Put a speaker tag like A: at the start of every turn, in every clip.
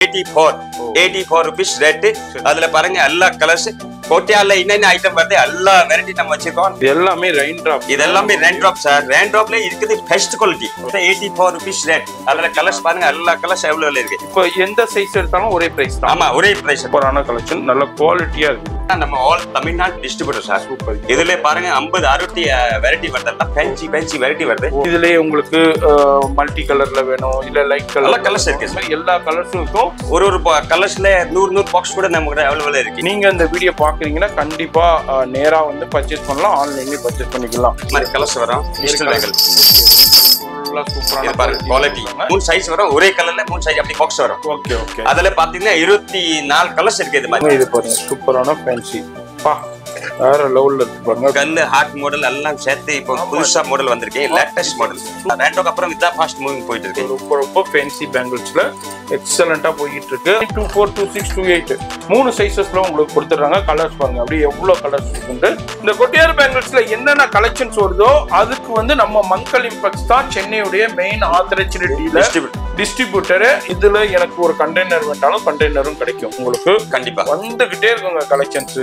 A: 84 rupees rate. அதுல பாருங்க எல்லா கலர்ஸ் கோட்டியால என்னென்ன ஐட்டம் வருது எல்லா வெரைட்டி நம்ம வச்சிருக்கோம்.
B: இது எல்லாமே ரெயின் டிராப்.
A: இது எல்லாமே ரெயின் டிராப் சார். ரெயின் டிராப்ல இருக்குது பெஸ்ட் குவாலிட்டி. 84 rupees rate. அதுல கலர்ஸ் பாருங்க எல்லா கலர்ஸ் அவைலபிள் இருக்கு.
B: இப்போ எந்த சைஸ் எடுத்தாலும் ஒரே பிரைஸ் தான்.
A: ஆமா ஒரே பிரைஸ்.
B: சூப்பரான கலெக்ஷன், நல்ல குவாலிட்டியா இருக்கு.
A: நம்ம all Tamil Nadu distributor sir.
B: Super.
A: இதுல பாருங்க 50 60 வெரைட்டி வருது. எல்லாம் ஃபேன்சி வெரைட்டி வருது.
B: இதுலயே உங்களுக்கு மல்டி கலர்ல வேணும் இல்ல லைட் கலர்
A: கலர்ஸ் இருக்கு சார்.
B: எல்லா கலர்ஸும் இருக்கும்.
A: ஒரு கலர்ஸ்ல 100 பாக்ஸ் கூட நம்ம கிட்ட அவைலபிள் இருக்கு.
B: நீங்க இந்த வீடியோ பாக்குறீங்கன்னா கண்டிப்பா நேரா வந்து பர்ச்சேஸ் பண்ணலாம், ஆன்லைன்லயே பர்ச்சேஸ் பண்ணிக்கலாம்.
A: இந்த மாதிரி கலர்ஸ் வரும். டிஜிட்டல் பேங்கல்
B: சூப்பரான
A: பாருங்க குவாலிட்டி. 3 சைஸ் வரும். ஒரே கலர்ல 3 சைஸ் அப்படி பாக்ஸ் வரும்.
B: Okay okay.
A: அதுல பாத்தீங்கன்னா 24 கலர்ஸ் இருக்கு. இது மாதிரி
B: இது பாருங்க சூப்பரான ஃபேன்சி பா, வேற லெவல்ல இருக்கு பாருங்க.
A: கல்லு ஹார்ட் மாடல் எல்லாம் சேர்த்து இப்போ புதுசா மாடல் வந்திருக்கு. Latest model. ரெண்டோக்கு அப்புறம் இதான் ஃபாஸ்ட் மூவிங் போயிட்டு இருக்கு.
B: ரொம்ப ஃபேன்சி பேங்கிள்ஸ்ல எக்ஸலென்ட்டா போயிட்டு இருக்கு. 24, 26, 28 3 சைஸஸ்ல உங்களுக்கு கொடுத்துறாங்க. கலர்ஸ் பாருங்க அப்படியே எவ்வளவு கலர்ஸ் இருக்கு. இந்த கொட்டியார் பேங்கிள்ஸ்ல என்னென்ன கலெக்ஷன்ஸ் வருதோ அதுக்கு வந்து நம்ம மங்கள் இம்பெக்ஸ் தான் சென்னையுடைய மெயின் ஆத்தரைஸ்டு டிஸ்ட்ரிபியூட்டர். இதுல எனக்கு ஒரு கண்டெய்னர் வேண்டாலும் கண்டெய்னரும் கிடைக்கும் உங்களுக்கு.
A: கண்டிப்பா
B: வந்துகிட்டே இருக்குங்க கலெக்ஷன்ஸ்.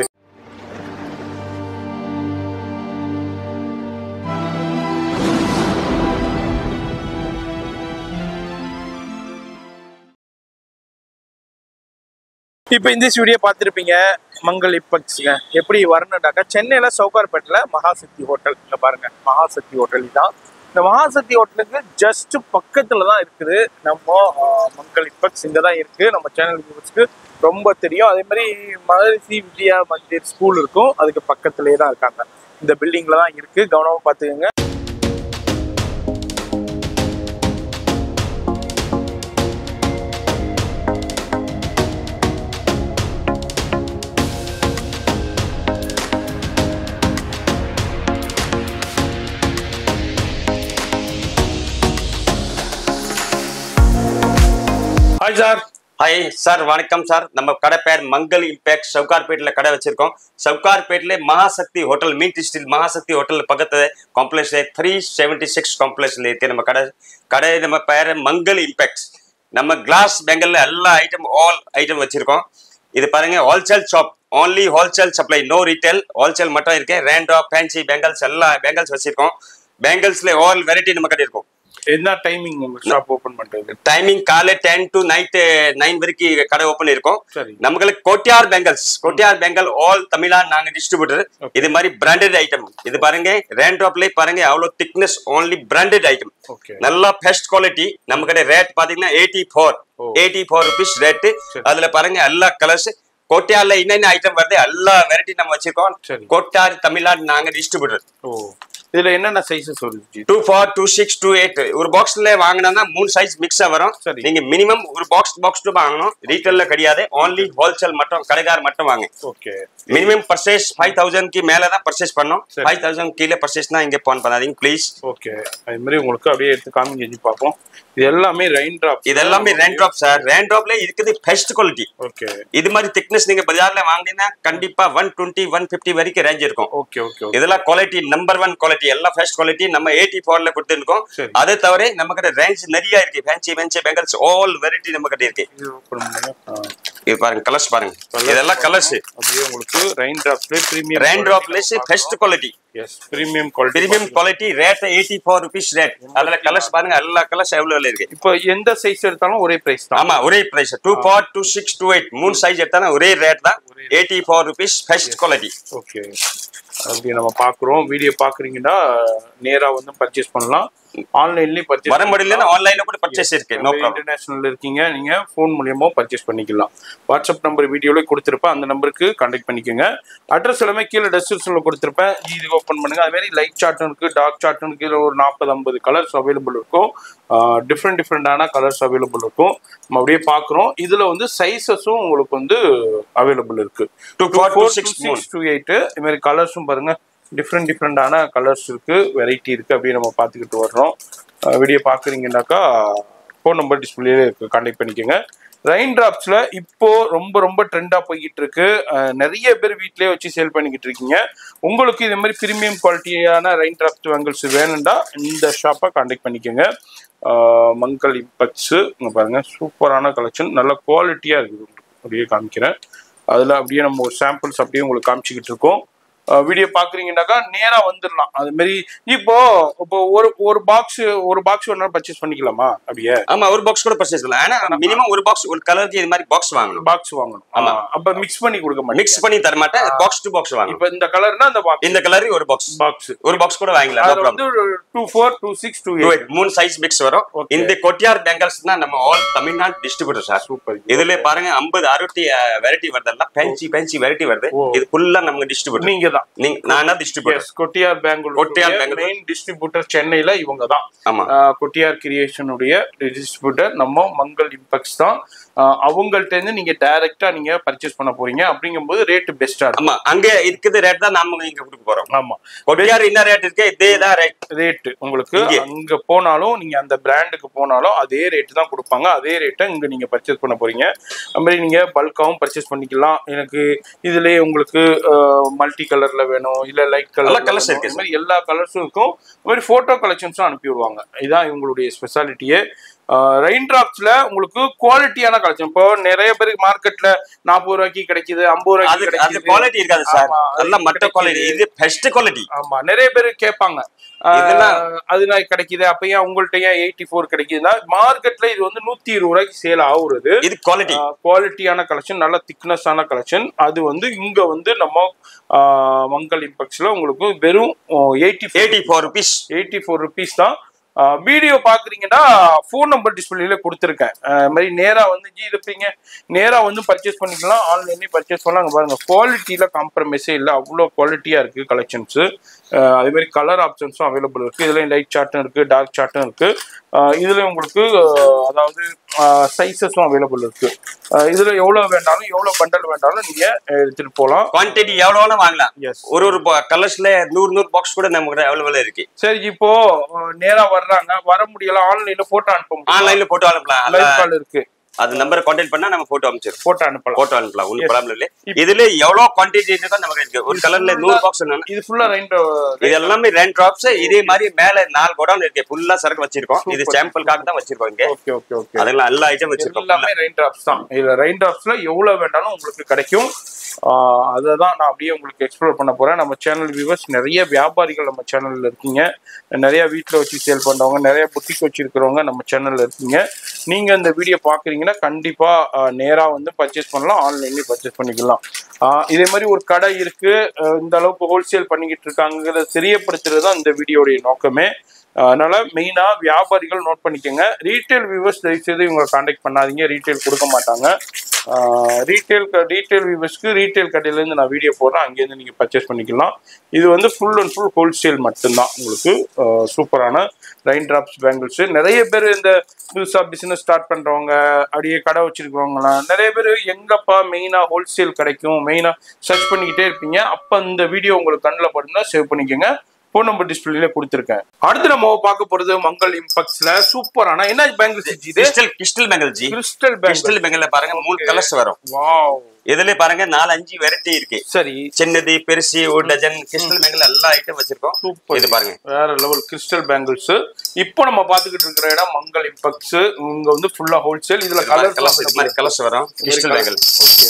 B: இப்போ இந்த வீடியோ பார்த்துருப்பீங்க. மங்கள் இம்பெக்ஸ்ங்க எப்படி வரணுண்டாக்கா சென்னையில சவுகார்பேட்டில் மகாசக்தி ஹோட்டல். இங்க பாருங்க மகாசக்தி ஹோட்டல் தான். இந்த மகாசக்தி ஹோட்டலுக்கு ஜஸ்ட் பக்கத்துல தான் இருக்குது நம்ம மங்கள் இம்பெக்ஸ். இங்கே தான் இருக்கு. நம்ம சேனல் வியூவர்ஸ்க்கு ரொம்ப தெரியும். அதே மாதிரி மகரிஷி வித்யா மந்திர் ஸ்கூல் இருக்கும், அதுக்கு பக்கத்துலேயே தான் இருக்காங்க. இந்த பில்டிங்ல தான் இருக்கு. கவனமா பார்த்துக்கோங்க. Hi sir.
A: ஹாய் சார், வணக்கம் சார். நம்ம கடை பேர் மங்கள் இம்பேக்ட். சவுகார்பேட்ல கடை வச்சிருக்கோம். சவுகார்பேட்ல Mahashakti hotel main street Mahashakti hotel பக்கத்துல காம்ப்ளெக்ஸ்ல 376 காம்ப்ளெக்ஸ்ல இருக்கு நம்ம கடை நம்ம பேர் மங்கள் இம்பேக்ட். நம்ம கிளாஸ் பேங்கல்ல எல்லா ஐட்டம் ஆல் ஐட்டம் வச்சிருக்கோம். இது பாருங்க wholesale shop. Only wholesale supply, no retail. Wholesale மட்டும் இருக்கு. ரேண்டோ ஃபேன்சி பேங்கல்ஸ் எல்லா பேங்கல்ஸ் வச்சிருக்கோம். பேங்கல்ஸ்ல ஆல் வெரைட்டி நம்ம கடை இருக்கும்.
B: என்ன டைமிங் உங்க ஷாப் ஓபன் பண்றது?
A: டைமிங் காலை 10 to night 9 வரைக்கும் கடை ஓபன் இருக்கும்.
B: சரி.
A: நமக்கு கோட்டியார் பேங்கல் ஆல் தமிழ்நாடு நாங்க டிஸ்ட்ரிபியூட்டர். இது மாதிரி பிராண்டட் ஐட்டம். இது பாருங்க ரேண்ட்ராப்ல பாருங்க அவ்வளவு திக்னஸ். Only branded item. நல்லா பெஸ்ட் குவாலிட்டி. நம்ம கடை ரேட் பாத்தீங்கன்னா 84 rupees ரேட். அதுல பாருங்க எல்லா கலர்ஸ் கோட்டியார்ல என்னென்ன ஐட்டம் வருது எல்லா வெரைட்டி நம்ம வச்சிருக்கோம். கோட்டியார் தமிழ்நாடு நாங்க டிஸ்ட்ரிபியூட்டர்.
B: இதுல என்னென்ன சைஸஸ் வருது?
A: 24, 26, 28 ஒரு பாக்ஸ்ல வாங்கினா 3 சைஸ் மிக்ஸா வரும். நீங்க மினிமம் ஒரு பாக்ஸ் வாங்கணும். ரீட்டைல்ல கிடையாது. ஓன்லி ஹோல்சேல் மட்டும் கடைக்கார் மட்டும் வாங்க.
B: ஓகே.
A: மினிமம் பர்ச்சேஸ் 5000 க்கு மேல தான் பர்ச்சேஸ் பண்ணனும். 5000 கீழ பர்ச்சேஸ்னா இங்க போன் பண்ணாதீங்க ப்ளீஸ்.
B: ஓகே. அதே மாதிரி உங்களுக்கு அப்படியே எடுத்து காமிங்க பாப்போம். இது எல்லாமே ரெயின் டிராப்.
A: இது எல்லாமே ரெயின் டிராப் சார். ரெயின் டிராப்ல இருக்குது பெஸ்ட் குவாலிட்டி.
B: ஓகே.
A: இது மாதிரி திக்னஸ் நீங்க பஜார்ல வாங்குனீங்கன்னா கண்டிப்பா 120, 150 வரைக்கும் ரேஞ்ச் இருக்கும்.
B: Okay okay.
A: இதெல்லாம் குவாலிட்டி நம்பர் 1 குவாலிட்டி. எல்லா ஃபர்ஸ்ட் குவாலிட்டி நம்ம 84 ல கொடுத்திருக்கோம். அதே தவிர நம்ம கிட்ட ரேஞ்ச் நிறைய இருக்கு. ஃபேன்சி பேங்கல்ஸ் ஆல் வெரைட்டி நம்ம கிட்ட இருக்கு. இது பாருங்க கலர்ஸ் பாருங்க. இதெல்லாம் கலர்ஸ்
B: அப்படியே உங்களுக்கு ரெயின் டிராப்ல பிரீமியம்
A: ரெயின் டிராப்ல first quality.
B: Yes, premium
A: quality rate 84 rupees rate. அதுல கலர்ஸ் பாருங்க எல்லா கலர்ஸ் அவைலபிள் இருக்கு.
B: இப்போ எந்த சைஸ் எடுத்தாலும் ஒரே பிரைஸ் தான்.
A: ஆமா ஒரே பிரைஸ். 24, 26, 28 3 சைஸ் எடுத்தாலும் ஒரே ரேட் தான். 84 rupees ஃபர்ஸ்ட் குவாலிட்டி.
B: ஓகே. அப்படி நம்ம பாக்குறோம். வீடியோ பாக்குறீங்கன்னா நேரா வந்து பர்ச்சேஸ் பண்ணலாம். ஆன்லைன்லயே பர்ச்சேஸ்
A: வர முடியலன்னா ஆன்லைன்ல கூட பர்ச்சேஸ் இருக்கு. No problem.
B: இன்டர்நேஷனல் இருக்கீங்க நீங்க ஃபோன் மூலமா பர்ச்சேஸ் பண்ணிக்கலாம். வாட்ஸ்அப் நம்பர் வீடியோல கொடுத்திருப்பேன். அந்த நம்பருக்கு கான்டாக்ட் பண்ணிக்கோங்க. அட்ரஸ் எல்லாமே கீழே டெஸ்கிரிப்ஷன்ல கொடுத்திருப்பேன். இது ஓபன் பண்ணுங்க. அதே மாதிரி லைட் சார்ட் இருக்கு, டார்க் சார்ட் இருக்கு. ஒரு 40-50 கலர்ஸ் அவைலபிள் இருக்கும். டிஃப்ரெண்டான கலர்ஸ் அவைலபிள் இருக்கும். நம்ம அப்படியே பாக்குறோம். இதுல வந்து சைஸஸும் உங்களுக்கு வந்து அவைலபிள் இருக்கு.
A: 24, 26,
B: 28 இது மாதிரி கலர்ஸும் பாருங்க. டிஃப்ரெண்டான கலர்ஸ் இருக்கு, வெரைட்டி இருக்கு. அப்படியே நம்ம பார்த்துக்கிட்டு வர்றோம். வீடியோ பார்க்குறீங்கன்னாக்கா ஃபோன் நம்பர் டிஸ்பிளேல இருக்கு, கான்டாக்ட் பண்ணிக்கோங்க. ரெயின் டிராப்ஸ்ல இப்போ ரொம்ப ட்ரெண்டா போய்கிட்டு இருக்கு. நிறைய பேர் வீட்லயே வச்சு சேல் பண்ணிக்கிட்டு இருக்கீங்க. உங்களுக்கு இது மாதிரி பிரீமியம் குவாலிட்டியான ரெயின் டிராப்ஸ் பேங்கிள்ஸ் வேணும்னா இந்த ஷாப்பை கான்டாக்ட் பண்ணிக்கோங்க. மங்கள் இம்பெக்ஸ் இங்க பாருங்க, சூப்பரான கலெக்ஷன், நல்ல குவாலிட்டியா இருக்குது. அப்படியே காமிக்கிறேன். அதுல அப்படியே நம்ம ஒரு சாம்பிள்ஸ் அப்படியே உங்களுக்கு காமிச்சுக்கிட்டு இருக்கோம். வீடியோ பாக்குறீங்கன்னாக்கா நேரா வந்துடலாம். அது மாதிரி இப்போ இப்போ ஒரு பாக்ஸ் ஒன்னா பர்ச்சேஸ் பண்ணிக்கலாமா? அப்படியே
A: ஆமா, ஒரு பாக்ஸ் கூட பர்ச்சேஸ் பண்ணலாம். ஆனா மினிமம் ஒரு பாக்ஸ், ஒரு கலருக்கு இது மாதிரி பாக்ஸ் வாங்கணும்.
B: ஆமா, அப்ப மிக்ஸ் பண்ணி கொடுக்க மாட்டேன்,
A: மிக்ஸ் பண்ணி தர மாட்டேன். பாக்ஸ் டு பாக்ஸ் வாங்கணும்.
B: இப்போ இந்த கலர்னா அந்த பாக்ஸ், இந்த
A: கலர் ஒரு பாக்ஸ் கூட வாங்கலாம்.
B: அது வந்து 24, 26, 28
A: மூணு சைஸ் மிக்ஸ் வரும். இந்த கொட்டியார் பேங்கல்ஸ் தான் நம்ம all Tamil Nadu distributor sir.
B: Super.
A: இதுல பாருங்க 50 60 வெரைட்டி வருது, ஃபேன்சி வெரைட்டி வருது. இது ஃபுல்லா நம்ம டிஸ்ட்ரிபியூட்டர்.
B: நீங்க தான்,
A: நானா டிஸ்ட்ரிபியூட்டர்.
B: கொட்டியார் பெங்களூர் மெயின் டிஸ்ட்ரிபியூட்டர் சென்னையில இவங்க தான்.
A: ஆமா,
B: கொட்டியார் கிரியேஷன் உடைய டிஸ்ட்ரிபியூட்டர் நம்ம மங்கள் இம்பெக்ஸ் தான். அவங்கள்ட்ட இருந்து நீங்க டைரக்டா நீங்க பர்ச்சேஸ் பண்ண போறீங்க. அப்படிங்கும்போது ரேட் பெஸ்டா இருக்கும்.
A: ஆமா, அங்க இருக்குது ரேட் தான் நாம இங்க கொடுக்க போறோம்.
B: ஆமா,
A: கொட்டியார் என்ன ரேட் இருக்கு இதே தான்
B: ரேட் உங்களுக்கு அங்க போனாலும், நீங்க அந்த பிராண்டுக்கு போனாலும் அதே ரேட் தான் கொடுப்பாங்க. அதே ரேட்டை இங்க நீங்க பர்ச்சேஸ் பண்ண போறீங்க. அது மாதிரி நீங்க பல்காவும் பர்ச்சேஸ் பண்ணிக்கலாம். எனக்கு இதுலயே உங்களுக்கு மல்டி கலர்ல வேணும், இல்ல லைட் கலர்
A: கலர்ஸ் இருக்கு,
B: இந்த மாதிரி எல்லா கலர்ஸும் இருக்கும். அது மாதிரி போட்டோ கலெக்ஷன்ஸும் அனுப்பி விடுவாங்க. இதுதான் இவங்களுடைய ஸ்பெஷாலிட்டியே. ரெயின் டிராப்ஸ்ல உங்களுக்கு குவாலிட்டியான கலெக்ஷன். இப்போ நிறைய பேருக்கு மார்க்கெட்ல 40 ரூபாய்க்கு கிடைக்குது, 50 ரூபாய்க்கு கிடைக்குது.
A: குவாலிட்டி இருக்காது சார், நல்ல மட்ட குவாலிட்டி. இது பெஸ்ட் குவாலிட்டி.
B: ஆமா, நிறைய பேர் கேட்பாங்க அதெல்லாம் கிடைக்குது, அப்ப ஏன் உங்கள்ட்ட ஏன் 84 கிடைக்குதுன்னா, மார்க்கெட்ல இது வந்து 120 ரூபாய்க்கு சேல் ஆகுறது.
A: இது குவாலிட்டியான
B: கலெக்ஷன், நல்ல திக்னஸ் ஆன கலெக்ஷன். அது வந்து இங்க வந்து நம்ம மங்கள் இம்பெக்ஸ்ல உங்களுக்கு வெறும் 84 ருபீஸ் தான். வீடியோ பாக்குறீங்கன்னா போன் நம்பர் டிஸ்பிளேல கொடுத்துருக்கேன். மாதிரி நேரா வந்து இருப்பீங்க, நேரா வந்து பர்ச்சேஸ் பண்ணிக்கலாம். ஆன்லைன்லயும் பர்ச்சேஸ் பண்ணலாம். அங்க பாருங்க, குவாலிட்டியில காம்ப்ரமைஸே இல்லை, அவ்வளோ குவாலிட்டியா இருக்கு கலெக்ஷன்ஸ். அதே மாதிரி கலர் ஆப்ஷன்ஸும் அவைலபிள் இருக்கு. இதுலயும் லைட் சார்ட்டும் இருக்கு, டார்க் சார்ட்டும் இருக்கு. இதுல உங்களுக்கு அதாவது சைஸஸும் அவைலபிள் இருக்கு. இதுல எவ்வளவு வேண்டாலும், எவ்வளவு பண்டல் வேண்டாலும் நீங்க எடுத்துட்டு போகலாம்.
A: குவான்டிட்டி எவ்வளவு வாங்கலாம். ஒரு கலர்ஸ்ல 100 பாக்ஸ் கூட நம்ம கிட்ட அவைலபிள் இருக்கு.
B: சரி, இப்போ நேரா வர்றாங்க, வர முடியல, ஆன்லைன்ல போட்டோ அனுப்ப,
A: ஆன்லைன்ல போட்டோ அனுப்பலாம்.
B: லைவ் கால் இருக்கு.
A: அது நம்பரை கான்டாக்ட் பண்ணா நம்ம போட்டோ அனுப்பிச்சிரும்.
B: போட்டோ அனுப்பலாம்.
A: ஒன்னும் ப்ராப்ளம் இல்ல. இதுல எவ்வளவு குவான்டிட்டி இருக்கோ நமக்கு இருக்கு. ஒரு கலர்ல 100 பாக்ஸ் வேணும்.
B: இது ஃபுல்லா
A: இது எல்லாமே ரெயின் டிராப்ஸ். இதே மாதிரி மேல 4 கோடவுன் இருக்கு, ஃபுல்லா சரக்கு வச்சிருக்கோம். இது சாம்பிளுக்காக தான் வச்சிருக்கோம் இங்க.
B: ஓகே.
A: அதெல்லாம் எல்லா ஐட்டம் வச்சிருக்கோம்.
B: எல்லாமே ரெயின் டிராப்ஸ் தான். இதுல ரெயின் டிராப்ஸ்ல எவ்வளவு வேண்டாலும் உங்களுக்கு கிடைக்கும். அததான் நான் அப்படியே உங்களுக்கு எக்ஸ்ப்ளோர் பண்ண போறேன். நம்ம சேனல் வியூவர்ஸ் நிறைய வியாபாரிகள் நம்ம சேனல்ல இருக்கீங்க, நிறைய வீட்டுல வச்சு சேல் பண்றவங்க, நிறைய புத்திக் வச்சிருக்கிறவங்க நம்ம சேனல்ல இருக்கீங்க. நீங்க இந்த வீடியோ பாக்குறீங்கன்னா கண்டிப்பா நேரா வந்து பர்ச்சேஸ் பண்ணலாம், ஆன்லைன்லயும் பர்ச்சேஸ் பண்ணிக்கலாம். இதே மாதிரி ஒரு கடை இருக்கு, இந்த அளவுக்கு ஹோல்சேல் பண்ணிக்கிட்டு இருக்காங்கிறத தெரியப்படுத்துறது தான் இந்த வீடியோடைய நோக்கமே. அதனால மெயினா வியாபாரிகள் நோட் பண்ணிக்கோங்க. ரீட்டைல் வியூவர்ஸ் தயவுசெய்து இவங்களை கான்டாக்ட் பண்ணாதீங்க, ரீட்டைல் கொடுக்க மாட்டாங்க. ரீட்டைல் வியூவர்ஸ்க்கு ரீட்டைல் கடையிலேருந்து நான் வீடியோ போடுறேன், அங்கேருந்து நீங்கள் பர்ச்சேஸ் பண்ணிக்கலாம். இது வந்து ஃபுல் அண்ட் ஃபுல் ஹோல்சேல் மட்டும்தான். உங்களுக்கு சூப்பரான ரெயின் டிராப்ஸ் பேங்கிள்ஸ். நிறைய பேர் இந்த புதுசாக பிஸ்னஸ் ஸ்டார்ட் பண்ணுறவங்க, அப்படியே கடை வச்சிருக்கிறவங்களாம் நிறைய பேர் எங்கப்பா மெயினாக ஹோல்சேல் கிடைக்கும் மெயினாக சர்ச் பண்ணிக்கிட்டே இருப்பீங்க. அப்போ இந்த வீடியோ உங்களுக்கு கண்ணில் படுனா சேவ் பண்ணிக்கோங்க. போன் நம்பர் டிஸ்பிளேல கொடுத்துருக்கேன். அடுத்து நம்ம பார்க்க போறது மங்கள் இம்பெக்ஸ்ல சூப்பரான என்ன பேங்கிள்ஸ் இது?
A: Crystal bangle G.
B: கிறிஸ்டல்
A: பேங்கிள்ல பாருங்க 3 கலர்ஸ் வரும்.
B: வாவ்,
A: இதுல பாருங்க 4-5 வெரைட்டி இருக்கு.
B: சரி,
A: சின்னது பெருசு ஒரு டஜன் கிறிஸ்டல் பேங்கிள் எல்லா ஐட்டம் வச்சிருக்கோம்.
B: சூப்பர்.
A: இது பாருங்க
B: வேற லெவல் கிறிஸ்டல் பேங்கிள்ஸ். இப்போ நம்ம பாத்துக்கிட்டு இருக்கிற இடம் மங்கள் இம்பெக்ஸ். இங்க வந்து ஃபுல்லா ஹோல்சேல். இதுல
A: கலர்ஸ் வரும். கிறிஸ்டல் பேங்கிள்
B: ஓகே,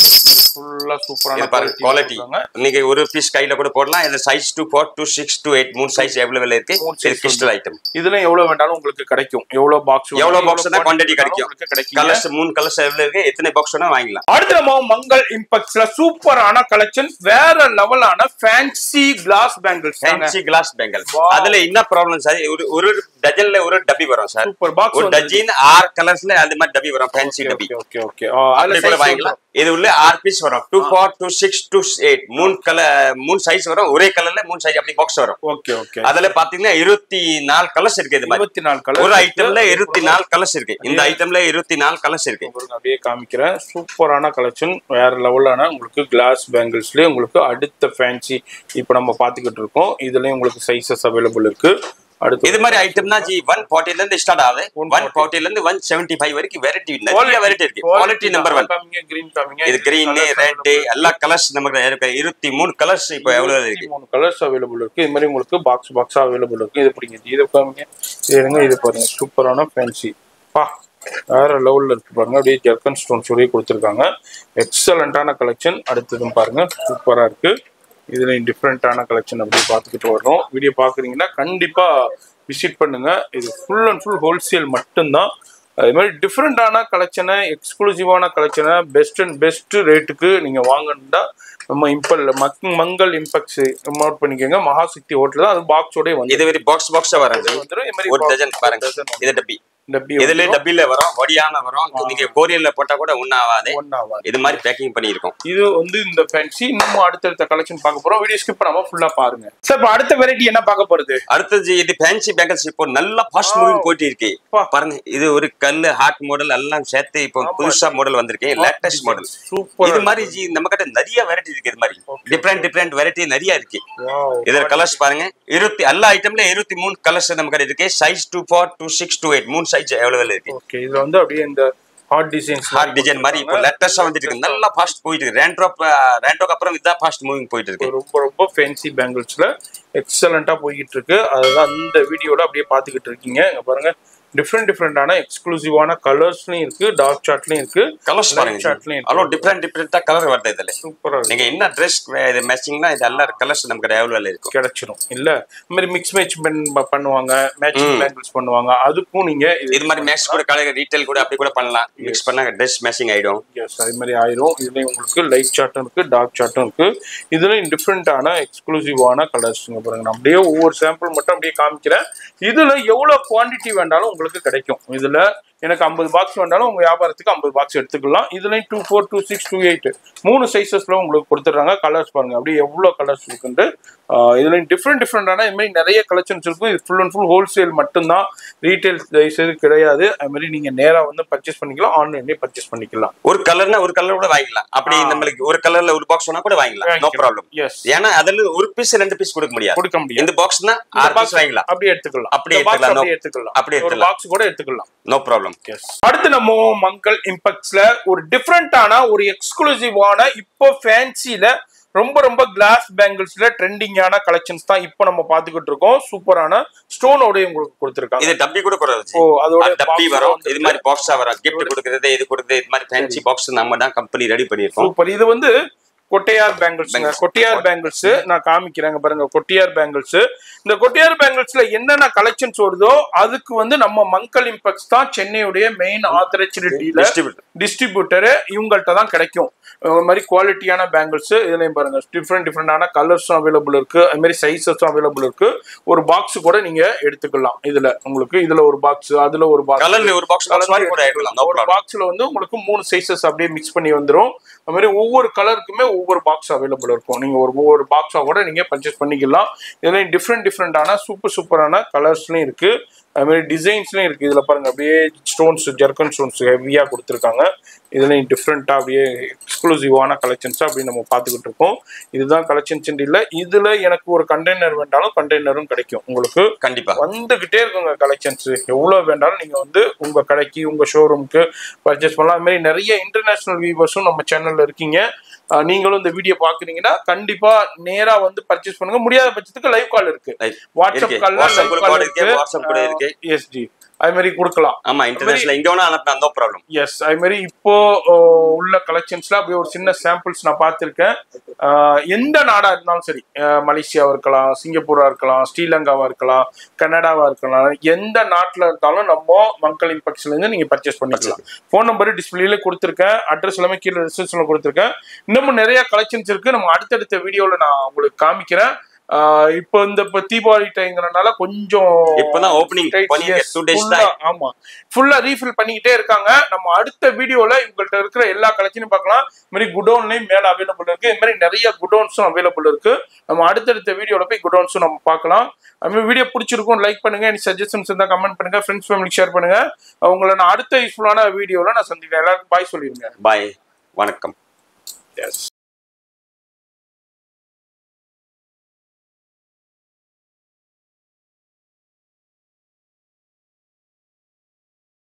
B: ஃபுல்லா சூப்பரான
A: குவாலிட்டி. நீங்க ஒரு பீஸ் கையில கூட போடலாம். இது சைஸ் 2-4, 2-6, 2-8 3 சைஸ் அவைலபிள் இருக்கு. Crystal item.
B: இதுல எவ்வளவு வேண்டாலும் உங்களுக்கு கிடைக்கும். எவ்வளவு பாக்ஸ்
A: தான் குவாண்டிட்டி கிடைக்கும். கலர்ஸ் 3 கலர்ஸ் அவைலபிள் இருக்கு. எத்தனை பாக்ஸ் வேணா வாங்கிக்கலாம்.
B: அடுத்து நம்ம மங்கள் இம்பெக்ஸ்ல சூப்பரான கலெக்ஷன், வேற லெவலான fancy glass bangles.
A: Fancy glass bangles. அதுல என்ன ப்ராப்ளம் சார், ஒரு டஜன்ல ஒரு டப்பி வரும் சார்.
B: Super box.
A: ஒரு டஜன் 6 கலர்ஸ்ல அது மாதிரி டப்பி வரும். ஃபேன்சி டப்பி.
B: ஓகே.
A: அதுல வாங்கிக்கலாம். இது உள்ள 6 பீஸ் வரும். 2-4, 2-6, 2-8 3 சைஸ் வரும். ஒரே கலர்ல 3 சைஸ் அப்படி பாக்ஸ் வரும்.
B: ஓகே.
A: அதுல பாத்தீங்கன்னா 24 கலர்ஸ் இருக்கு. இது மாதிரி
B: 24 கலர்.
A: ஒரு ஐட்டம்ல 24 கலர்ஸ் இருக்கு. இந்த ஐட்டம்ல 24 கலர்ஸ் இருக்கு.
B: அப்படியே காமிக்கிறேன். சூப்பரான கலெக்ஷன், வேற லெவலான உங்களுக்கு கிளாஸ் பேங்கிள்ஸ்லயே உங்களுக்கு அடுத்த ஃபேன்சி இப்போ நம்ம பாத்துக்கிட்டு இருக்கோம். இதுலயும் உங்களுக்கு சைஸஸ் அவைலபிள் இருக்கு. அடுத்து
A: இது மாதிரி ஐட்டம்னா ஜி 140 ல இருந்து ஸ்டார்ட் ஆகுது. 140 ல இருந்து 175 வரைக்கும் வெரைட்டி நிறைய வெரைட்டி இருக்கு. Quality number 1.
B: கிரீன் காமிங்க.
A: இது கிரீன், ரெட் எல்லா கலர்ஸ் நமக்கு இருக்கு. 23 கலர்ஸ் இப்போ எவ்வளவு இருக்கு?
B: 23 கலர்ஸ் அவைலபிள் இருக்கு. இது மாதிரி உங்களுக்கு பாக்ஸா அவைலபிள் இருக்கு. இது பிடிங்க. இது காமிங்க. இது பாருங்க சூப்பரான ஃபேன்சி. பா வேற லெவல்ல இருக்கு பாருங்க. அப்படியே ஜர்கன் ஸ்டோன் சொல்லி கொடுத்துருக்காங்க. எக்ஸலண்டான கலெக்ஷன். அடுத்ததும் பாருங்க சூப்பரா இருக்கு. இதுல டிஃப்ரெண்டான கலெக்ஷன் அப்படி பார்த்துக்கிட்டு வர்றோம். வீடியோ பாக்குறீங்கன்னா கண்டிப்பா விசிட் பண்ணுங்க. இது ஃபுல் அண்ட் ஃபுல் ஹோல்சேல் மட்டும்தான். அது மாதிரி டிஃப்ரெண்டான கலெக்ஷனை, எக்ஸ்க்ளூசிவான கலெக்ஷனை பெஸ்ட் ரேட்டுக்கு நீங்க வாங்கணும்னா நம்ம மங்கள் இம்பெக்ஸ் நோட் பண்ணிக்கோங்க. மகாசக்தி ஹோட்டல் தான். அது பாக்ஸோட வந்து
A: இது மாதிரி பாக்ஸா வராது. ஒரு டஜன் பாருங்க. இது டப்பி. இதுல டப்பில வரும், வடியான வரும். நீங்க கொரியர்ல போட்டா கூட ஒண்ணாவாது. இது மாதிரி பேக்கிங் பண்ணி இருக்கோம்.
B: இது வந்து இந்த ஃபேன்சி. இன்னும் அடுத்த கலெக்ஷன் பார்க்க போறோம். வீடியோ ஸ்கிப் பண்ணாம ஃபுல்லா பாருங்க. சார் இப்போ அடுத்த வெரைட்டி என்ன பார்க்க போறது?
A: அடுத்தது இது ஃபேன்சி பேங்கிள்ஸ். இப்போ நல்ல ஃபாஸ்ட் மூவிங் போயிட்டு இருக்கு பாருங்க. இது ஒரு கல் ஹார்ட் மாடல் எல்லாம் சேர்த்து இப்போ புதுசா மாடல் வந்திருக்கு. Latest model. சூப்பர். இது மாதிரி ஜி நம்ம கிட்ட நிறைய வெரைட்டி இருக்கு. இது மாதிரி டிஃபரெண்ட் வெரைட்டி நிறைய இருக்கு. இதுல கலர்ஸ் பாருங்க. எல்லா ஐட்டம்ல 23 கலர்ஸ் நம்ம கிட்ட இருக்கு. சைஸ் 24, 26, 28 மூணு சைஸ் அவைலபிள் இருக்கு.
B: ஓகே. இது வந்து அப்படியே இந்த ஹார்ட் டிசைன் மாதிரி இப்போ லேட்டஸ்டா வந்துட்டு இருக்கு. நல்லா ஃபாஸ்ட் போயிட்டு இருக்கு. ரேண்ட்ரோக்கு அப்புறம் இதான் ஃபாஸ்ட் மூவிங் போயிட்டு இருக்கு. ரொம்ப ஃபேன்சி பேங்கிள்ஸ்ல எக்ஸலண்டா போய்கிட்டு இருக்கு. அதுதான் அந்த வீடியோல அப்படியே பாத்துக்கிட்டு இருக்கீங்க. இங்க பாருங்க டிஃப்ரெண்டான எக்ஸ்க்ளூசிவான கலர்ஸ்லயும் இருக்கு. டார்க் சார்ட்லயும் இருக்கு.
A: கலர்ஸ் பாருங்க. அவ்வளோ டிஃப்ரெண்டா கலர் வருது. இதுல
B: சூப்பரா
A: நீங்க என்ன ட்ரெஸ் இது மேட்சிங்னா இது எல்லா கலர்ஸ் நமக்கு அவைலபிள் இருக்கும்.
B: கிடைச்சிடும். இல்ல இந்த மாதிரி மிக்ஸ் மேட்ச் பண்ணுவாங்க. மேட்சிங் பேங்கிள்ஸ் பண்ணுவாங்க. அதுக்கும் நீங்க
A: இது மாதிரி மேட்ச் கூட கலர் ரீட்டைல் கூட அப்படி கூட பண்ணலாம். மிக்ஸ் பண்ணா ட்ரெஸ் மேட்சிங் ஆயிடும்.
B: எஸ் அது மாதிரி ஆயிடும். இதுல உங்களுக்கு லைட் சார்ட்டும் இருக்கு, டார்க் சார்ட்டும் இருக்கு. இதுல டிஃப்ரெண்டான எக்ஸ்க்ளூசிவான கலர்ஸ் பாருங்க. நான் அப்படியே ஒவ்வொரு சாம்பிள் மட்டும் அப்படியே காமிக்கிறேன். இதுல எவ்வளவு குவான்டிட்டி வேண்டாலும் உங்களுக்கு கிடைக்கும். இதுல எனக்கு 50 பாக்ஸ் வேண்டாலும் உங்க வியாபாரத்துக்கு 50 பாக்ஸ் எடுத்துக்கலாம். இதுலயும் 24, 26, 28 மூணு சைசஸ்ல உங்களுக்கு கொடுத்துட்றாங்க. கலர்ஸ் பாருங்க அப்படியே எவ்வளவு கலர்ஸ் இருக்குன்னு. இதுலயும் டிஃப்ரெண்டான இது மாதிரி நிறைய கலெக்ஷன்ஸ் இருக்கும். இது ஃபுல் அண்ட் ஃபுல் ஹோல்சேல் மட்டும்தான். ரீட்டைல் கிடையாது. அது மாதிரி நீங்க நேரா வந்து பர்ச்சேஸ் பண்ணிக்கலாம். ஆன்லைன்லயே பர்ச்சேஸ் பண்ணிக்கலாம்.
A: ஒரு கலர்னா ஒரு கலர் கூட வாங்கிக்கலாம். அப்படி நம்மளுக்கு ஒரு கலர்ல ஒரு பாக்ஸ் வேணா கூட வாங்கிக்கலாம். No problem. ஏன்னா அதுல ஒரு பீஸ் 2 பீஸ் கொடுக்க முடியாது. இந்த பாக்ஸ்னா 6 பாக்ஸ் வாங்கிக்கலாம்.
B: அப்படியே எடுத்துக்கலாம். அப்படியே ஒரு பாக்ஸ் கூட எடுத்துக்கலாம்.
A: No problem.
B: அடுத்து நம்ம மங்கள் இம்பெக்ஸ்ல ஒரு டிஃப்ரெண்டான ஒரு எக்ஸ்க்ளூசிவான இப்போ ஃபேன்சில ரொம்ப கிளாஸ் பேங்கிள்ஸ்ல ட்ரெண்டிங்கான கலெக்ஷன்ஸ் தான் இப்போ நம்ம பாத்துக்கிட்டு இருக்கோம். சூப்பரான ஸ்டோனோட உங்களுக்கு கொடுத்திருக்காங்க.
A: இது டப்பி கூட குறைச்சு.
B: அதோட
A: டப்பி வரும். இது மாதிரி பாக்ஸா வரும். கிஃப்ட் கொடுக்கிறது இது கொடுக்கிறது இது மாதிரி ஃபேன்சி பாக்ஸ் நம்ம தான் கம்பெனி ரெடி பண்ணிருக்கோம்.
B: சூப்பர். இது வந்து கொட்டையார் பேங்கிள்ஸ். கொட்டையார் பேங்கிள்ஸ் நான் காமிக்கிறேன் பாருங்க. கொட்டையார் பேங்கிள்ஸ். இந்த கொட்டையார் பேங்கிள்ஸ்ல என்னென்ன கலெக்ஷன்ஸ் வருதோ அதுக்கு வந்து நம்ம மங்கள் இம்பெக்ஸ் தான் சென்னையுடைய மெயின் ஆத்தரைஸ்டு டீலர், டிஸ்ட்ரிபியூட்டர். இவங்கள்ட்ட தான் கிடைக்கும். அது மாதிரி குவாலிட்டியான பேங்கிள்ஸ். இதுலயும் பாருங்க டிஃப்ரெண்டான கலர்ஸும் அவைலபிள் இருக்கு. அது மாதிரி சைஸஸும் அவைலபிள் இருக்கு. ஒரு பாக்ஸ் கூட நீங்க எடுத்துக்கலாம். இதுல உங்களுக்கு இதுல ஒரு பாக்ஸ், அதுல ஒரு பாக்ஸ்,
A: ஒரு
B: பாக்ஸ்ல வந்து உங்களுக்கு 3 சைஸஸ் அப்படியே மிக்ஸ் பண்ணி வந்துடும். அது மாதிரி ஒவ்வொரு கலருக்குமே ஒவ்வொரு பாக்ஸ் அவைலபிள் இருக்கும். நீங்க ஒவ்வொரு பாக்ஸா கூட நீங்க பர்ச்சேஸ் பண்ணிக்கலாம். இதுல டிஃப்ரெண்டான சூப்பரான கலர்ஸ்லயும் இருக்கு. அது மாதிரி டிசைன்ஸ்லயும் இருக்கு. இதுல பாருங்க அப்படியே ஸ்டோன்ஸ், ஜர்கன் ஸ்டோன்ஸ் ஹெவியா கொடுத்துருக்காங்க. இதுலயும் டிஃப்ரெண்டா அப்படியே எக்ஸ்க்ளூசிவான கலெக்ஷன்ஸ் அப்படி நம்ம பார்த்துக்கிட்டு இருக்கோம். இதுதான் கலெக்ஷன்ஸ் இல்ல. இதுல எனக்கு ஒரு கண்டெய்னர் வேண்டாலும் கண்டெய்னரும் கிடைக்கும். உங்களுக்கு
A: கண்டிப்பா
B: வந்துகிட்டே இருக்குங்க கலெக்ஷன்ஸ். எவ்வளவு வேண்டாலும் நீங்க வந்து உங்க கடைக்கு, உங்க ஷோரூமுக்கு பர்ச்சேஸ் பண்ணலாம். அது மாதிரி நிறைய இன்டர்நேஷனல் வியூவர்ஸும் நம்ம சேனல்ல இருக்கீங்க. நீங்களும் இந்த வீடியோ பாக்குறீங்கன்னா கண்டிப்பா நேரா வந்து பர்ச்சேஸ் பண்ணுங்க. முடியாத பட்சத்துக்கு லைவ் கால் இருக்கு. வாட்ஸ்அப் கால் இருக்கு. எஸ்ஜி அது மாதிரி கொடுக்கலாம்.
A: ஆமா, இன்டர்நேஷனல் எங்க வேணா அனுப்பலாம். No problem.
B: எஸ் அது மாதிரி இப்போ உள்ள கலெக்ஷன்ஸ்ல அப்படியே ஒரு சின்ன சாம்பிள்ஸ் நான் பார்த்திருக்கேன். எந்த நாடா இருந்தாலும் சரி, மலேசியாவா இருக்கலாம், சிங்கப்பூரா இருக்கலாம், ஸ்ரீலங்காவா இருக்கலாம், கனடாவா இருக்கலாம், எந்த நாட்டுல இருந்தாலும் நம்ம மங்கள் இம்பெக்ஸ்ல இருந்து நீங்க பர்ச்சேஸ் பண்ணிக்கலாம். போன் நம்பர் டிஸ்பிளேல கொடுத்துருக்கேன். அட்ரஸ் எல்லாமே கீழே டிஸ்கிரிப்ஷன்ல கொடுத்துருக்கேன். இன்னமும் நிறைய கலெக்ஷன்ஸ் இருக்கு. நம்ம அடுத்தடுத்த வீடியோல நான் உங்களுக்கு காமிக்கிறேன். இப்போ இந்த தீபாவளி டைம்ங்கறனால கொஞ்சம்
A: இப்பதான் ஓபனிங் பண்ணி 2 டேஸ் தான்.
B: ஆமா, ஃபுல்லா ரீஃபில் பண்ணிக்கிட்டே இருக்காங்க. நம்ம அடுத்த வீடியோல உங்கள்ட்ட இருக்கிற எல்லா கலெக்ஷனும் பார்க்கலாம். இந்த மாதிரி குடோன்லயும் மேல அவைலபிள் இருக்கு. இந்த மாதிரி நிறைய குடோன்ஸும் அவைலபிள் இருக்கு. நம்ம அடுத்தடுத்த வீடியோல போய் குடோன்ஸும் நம்ம பார்க்கலாம். அது வீடியோ பிடிச்சிருக்கும் லைக் பண்ணுங்க. எனி சஜஷன்ஸ் இருந்தா கமெண்ட் பண்ணுங்க. ஃப்ரெண்ட்ஸ் ஃபேமிலிக்கு ஷேர் பண்ணுங்க. உங்களை நான் அடுத்த யூஸ்ஃபுல்லான வீடியோல நான் சந்திக்கிறேன். எல்லாருக்கும் பாய் சொல்லிருங்க.
A: பாய், வணக்கம்.
B: எஸ்.